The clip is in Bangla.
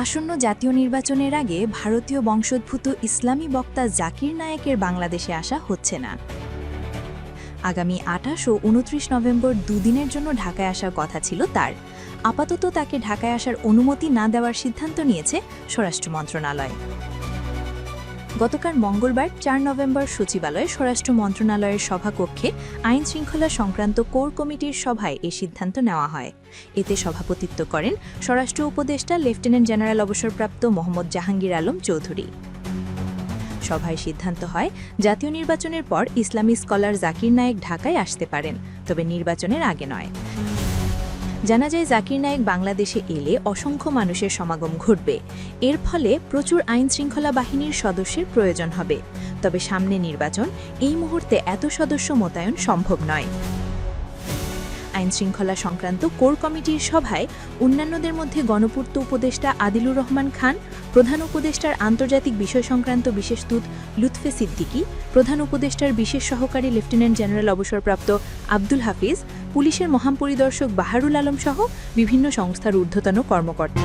আসন্ন জাতীয় নির্বাচনের আগে ভারতীয় বংশোদ্ভূত ইসলামী বক্তা জাকির নায়েকের বাংলাদেশে আসা হচ্ছে না। আগামী ২৮ ও ২৯ নভেম্বর দুদিনের জন্য ঢাকায় আসার কথা ছিল তার। আপাতত তাকে ঢাকায় আসার অনুমতি না দেওয়ার সিদ্ধান্ত নিয়েছে স্বরাষ্ট্র মন্ত্রণালয়। গতকাল মঙ্গলবার ৪ নভেম্বর সচিবালয়ে স্বরাষ্ট্র মন্ত্রণালয়ের সভাকক্ষে আইন শৃঙ্খলা সংক্রান্ত কোর কমিটির সভায় এ সিদ্ধান্ত নেওয়া হয়। এতে সভাপতিত্ব করেন স্বরাষ্ট্র উপদেষ্টা লেফটেন্যান্ট জেনারেল অবসরপ্রাপ্ত মোহাম্মদ জাহাঙ্গীর আলম চৌধুরী। সভায় সিদ্ধান্ত হয়, জাতীয় নির্বাচনের পর ইসলামী স্কলার জাকির নায়েক ঢাকায় আসতে পারেন, তবে নির্বাচনের আগে নয়। জানা যায়, জাকির নায়েক বাংলাদেশে এলে অসংখ্য মানুষের সমাগম ঘটবে। এর ফলে প্রচুর আইন শৃঙ্খলা বাহিনীর সদস্যের প্রয়োজন হবে। তবে সামনে নির্বাচন, এই মুহূর্তে এত সদস্য মোতায়েন সম্ভব নয়। আইন শৃঙ্খলা সংক্রান্ত কোর কমিটির সভায় অন্যান্যদের মধ্যে গণপূর্ত উপদেষ্টা আদিলুর রহমান খান, প্রধান উপদেষ্টার আন্তর্জাতিক বিষয় সংক্রান্ত বিশেষ দূত লুৎফে সিদ্দিকী, প্রধান উপদেষ্টার বিশেষ সহকারী লেফটেন্যান্ট জেনারেল অবসরপ্রাপ্ত আব্দুল হাফিজ, পুলিশের মহাপরিদর্শক বাহারুল আলম সহ বিভিন্ন সংস্থার ঊর্ধ্বতন কর্মকর্তা।